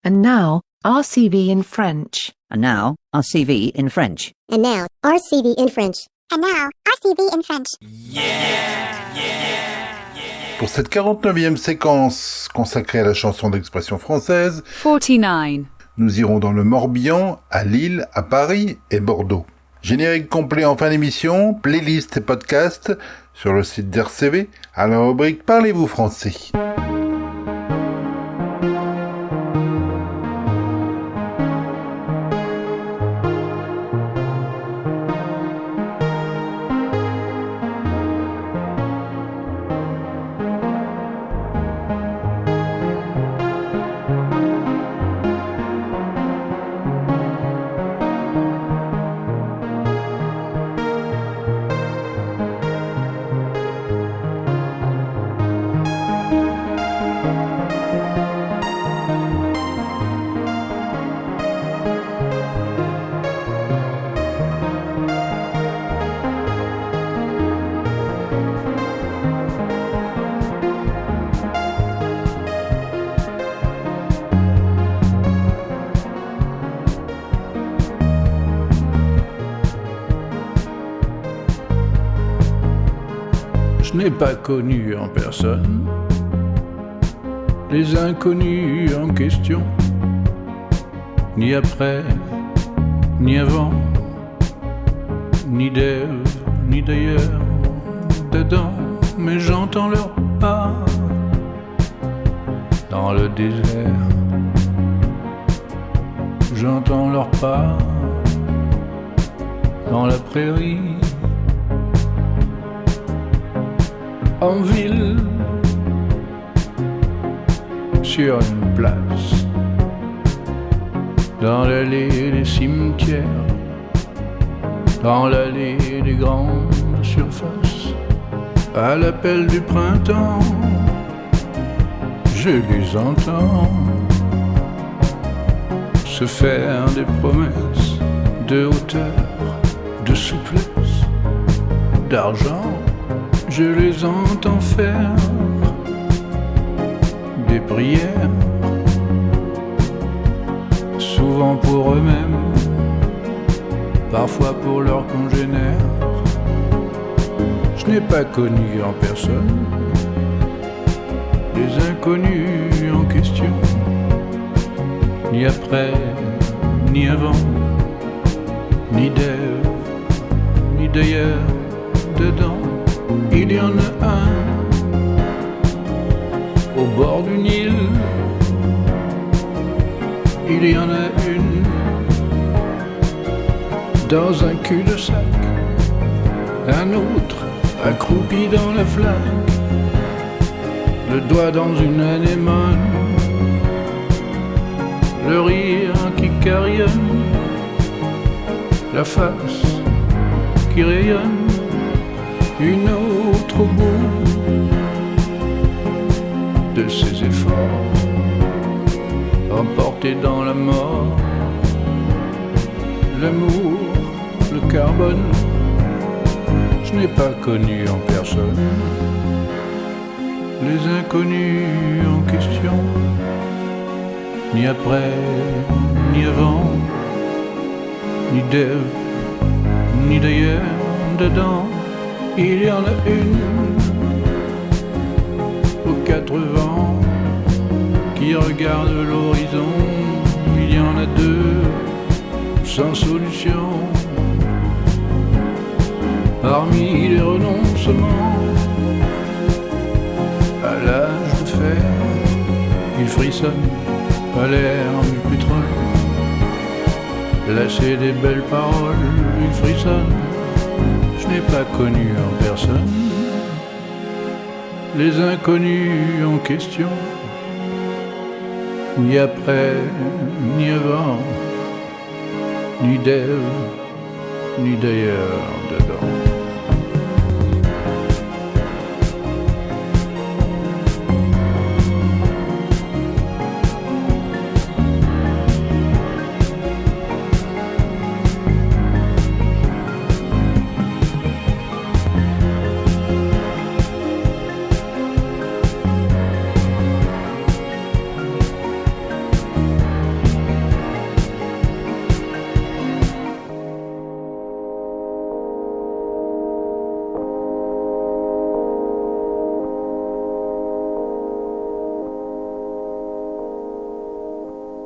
And now, RCV in French. And now, RCV in French. And now, RCV in French. And now, RCV in French. Pour cette 49e séquence consacrée à la chanson d'expression française, 49. Nous irons dans le Morbihan, à Lille, à Paris et Bordeaux. Générique complet en fin d'émission, playlist et podcast sur le site d'RCV à la rubrique Parlez-vous français. Je n'ai pas connu en personne les inconnus en question, ni après, ni avant, ni d'Ève, ni d'ailleurs, dedans, mais j'entends leurs pas dans le désert. J'entends leurs pas dans la prairie. En ville, sur une place, dans l'allée des cimetières, dans l'allée des grandes surfaces, à l'appel du printemps, je les entends se faire des promesses de hauteur, de souplesse, d'argent. Je les entends faire des prières, souvent pour eux-mêmes, parfois pour leurs congénères. Je n'ai pas connu en personne les inconnus en question, ni après, ni avant, ni d'Ève, ni d'ailleurs, dedans. Il y en a un au bord du Nil, il y en a une dans un cul-de-sac, un autre accroupi dans la flaque, le doigt dans une anémone, le rire qui carillonne, la face qui rayonne. Une autre au bout de ses efforts, emporté dans la mort, l'amour, le carbone. Je n'ai pas connu en personne les inconnus en question, ni après, ni avant, ni d'Ève, ni d'ailleurs, dedans. Il y en a une aux 4 vents qui regarde l'horizon. Il y en a deux sans solution. Parmi les renoncements, à l'âge de fer, il frissonne à l'air du pétrole. Lâcher des belles paroles, il frissonne. Je n'ai pas connu en personne les inconnus en question, ni après, ni avant, ni d'Ève, ni d'ailleurs dedans.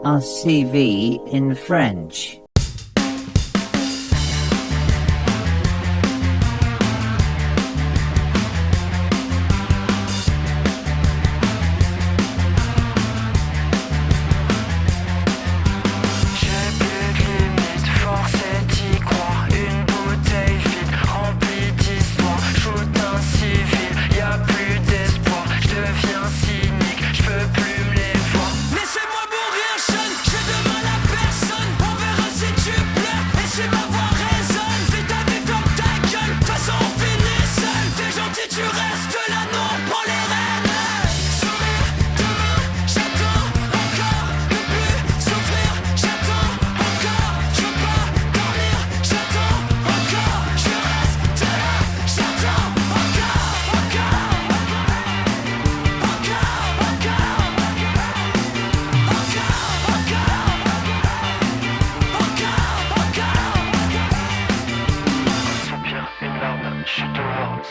Our CV in French.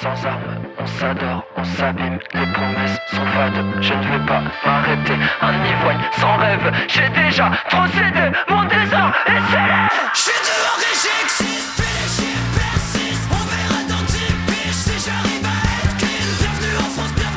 sans armes, on s'adore, on s'abîme, les promesses sont fades, je ne vais pas m'arrêter, un ivrogne sans rêve, j'ai déjà trop cédé, mon désir est scellé. Je suis dehors et j'existe, puis les chiens persistent, on verra dans 10 piges si j'arrive à être clean. Bienvenue en France, un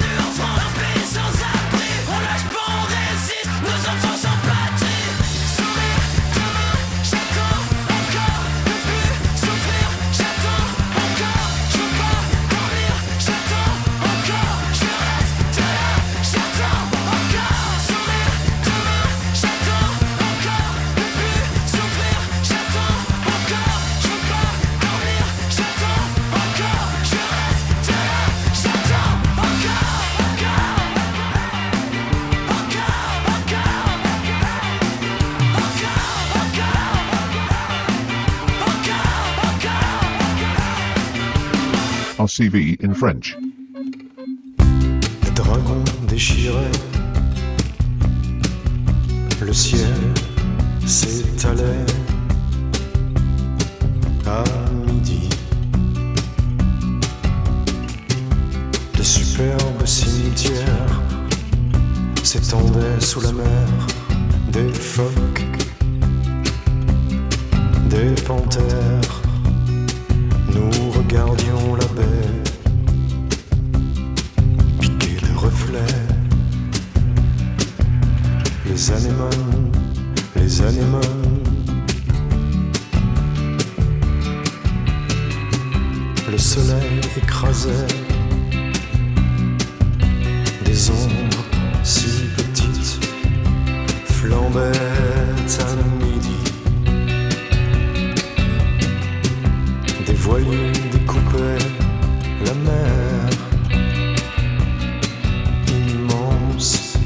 pays sans abri, on lâche pas, on résiste, nos enfants sans patrie. Sourire, demain, j'attends encore, ne plus souffrir, j'attends encore, je veux pas dormir, j'attends encore, je reste là, j'attends encore. Sourire, demain, j'attends encore, ne plus souffrir, j'attends encore, je veux pas dormir, j'attends encore, je reste là, j'attends encore. Our CV in French. Les dragons déchiraient, le ciel s'étalait à midi. De superbes cimetières s'étendaient sous la mer, des phoques, des panthères. Nous regardions la baie, piquer les reflets, les anémones, les anémones. Le soleil écrasait des ombres si petites, flambaient à midi. Des voyous découpaient la mer, immense,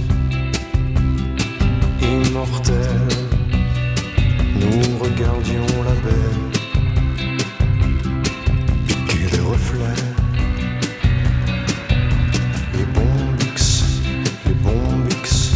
immortelle. Nous regardions la baie, piquer les reflets, les bombix, les bombix.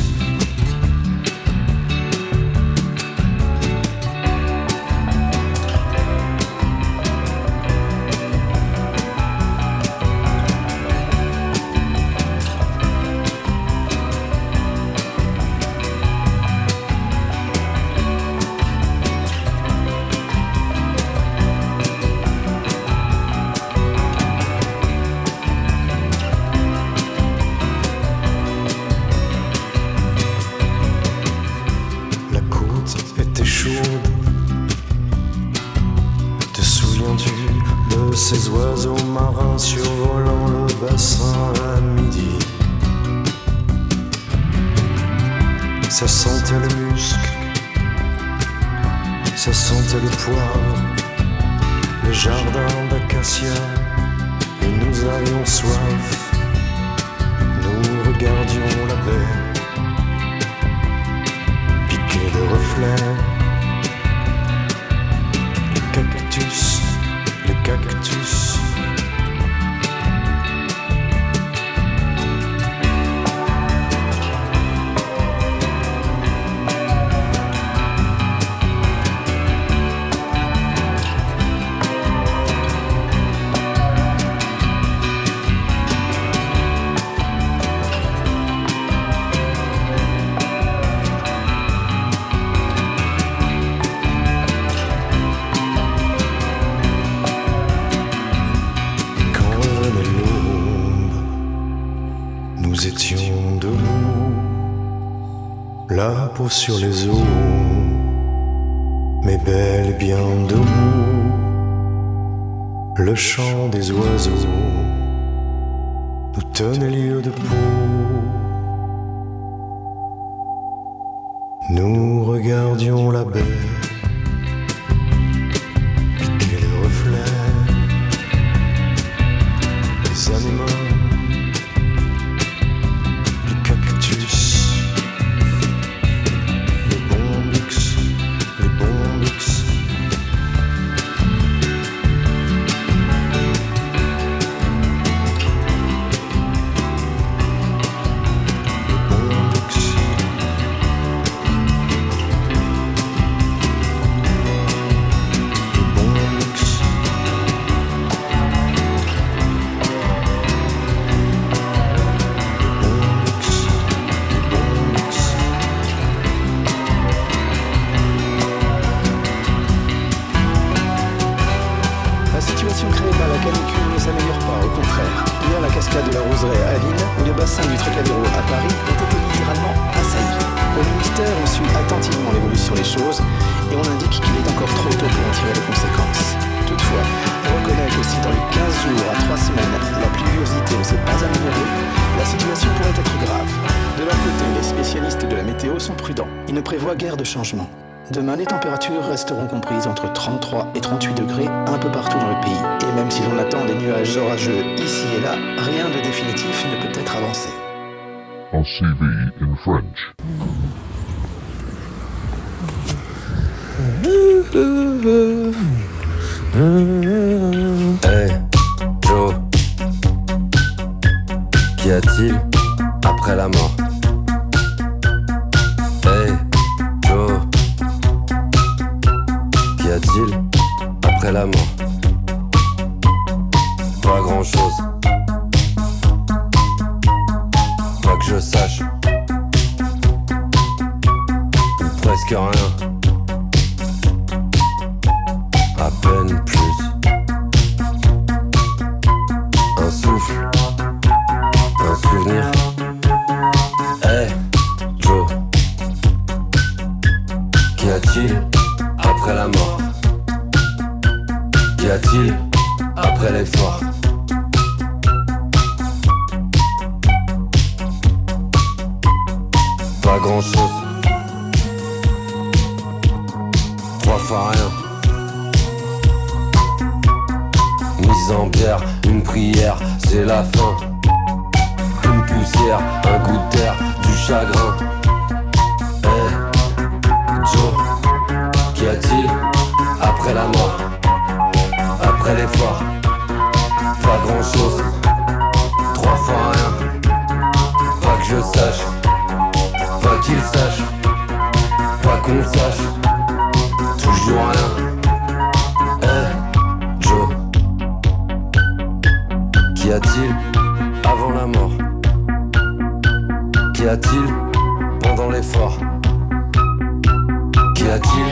La côte était chaude. Te souviens-tu de ces oiseaux marins survolant le bassin à midi? Ça sentait le musc, ça sentait le poivre, les jardins d'acacia, et nous avions soif. Nous regardions la baie, piquer les reflets, les cactus, les cactus. trop sur les eaux, mais bel et bien debout, le chant des oiseaux nous tenait lieu debout. Nous regardions la baie, piquer les reflets, les anémones, les cactus, les bombyx, les bombyx. Changement. Demain, les températures resteront comprises entre 33 et 38 degrés un peu partout dans le pays. Et même si l'on attend des nuages orageux ici et là, rien de définitif ne peut être avancé. RCV in French. Hey, Joe. Qu'y a-t-il après la mort? Hey, Joe. Qu'y a-t-il après la mort? Pas grand-chose. Pas que je sache. Ou presque rien. À peine plus. Un souffle. Un souvenir. Hey, Joe. Qu'y a-t-il après la mort? Qu'y a-t-il après l'effort? Pas grand-chose. 3 fois rien. Mise en bière, une prière, c'est la fin. Une poussière, un goût d'air, du chagrin. Hey, Joe, qu'y a-t-il après la mort? Après l'effort? Pas grand-chose. 3 fois rien. Pas que je sache. Pas qu'il sache. Pas qu'on sache. Toujours rien. Hey, Joe. Qu'y a-t-il avant la mort? Qu'y a-t-il pendant l'effort? Qu'y a-t-il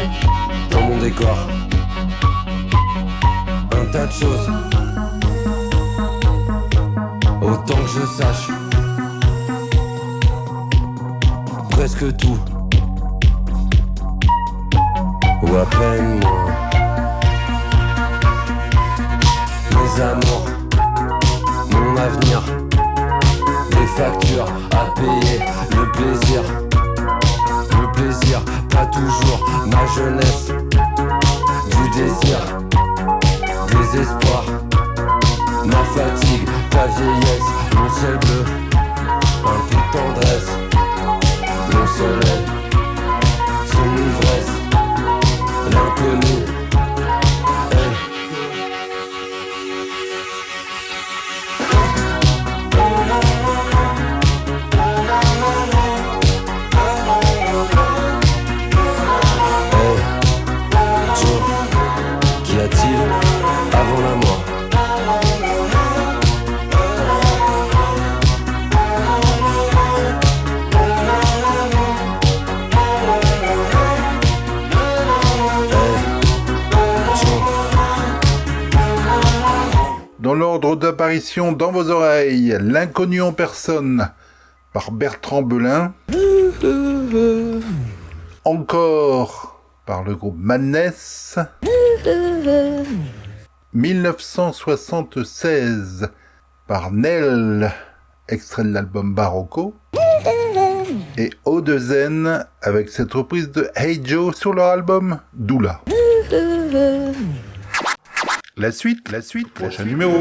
dans mon décor? Un tas de choses. Autant que je sache. Presque tout. Ou à peine moins. Mes amours, mon avenir, les factures à payer, le plaisir, pas toujours ma jeunesse, du désir, désespoir, ma fatigue, ta vieillesse, mon ciel bleu, un peu de tendresse, mon soleil, son ivresse, l'inconnu. Hey. Qu'y a-t-il avant la mort? Dans l'ordre d'apparition dans vos oreilles, L'inconnu en personne, par Bertrand Belin. Encore par le groupe Madness. 1976 par Nell, extrait de l'album Barocco. Et O2N avec cette reprise de Hey Joe sur leur album Doula. La suite, prochain numéro.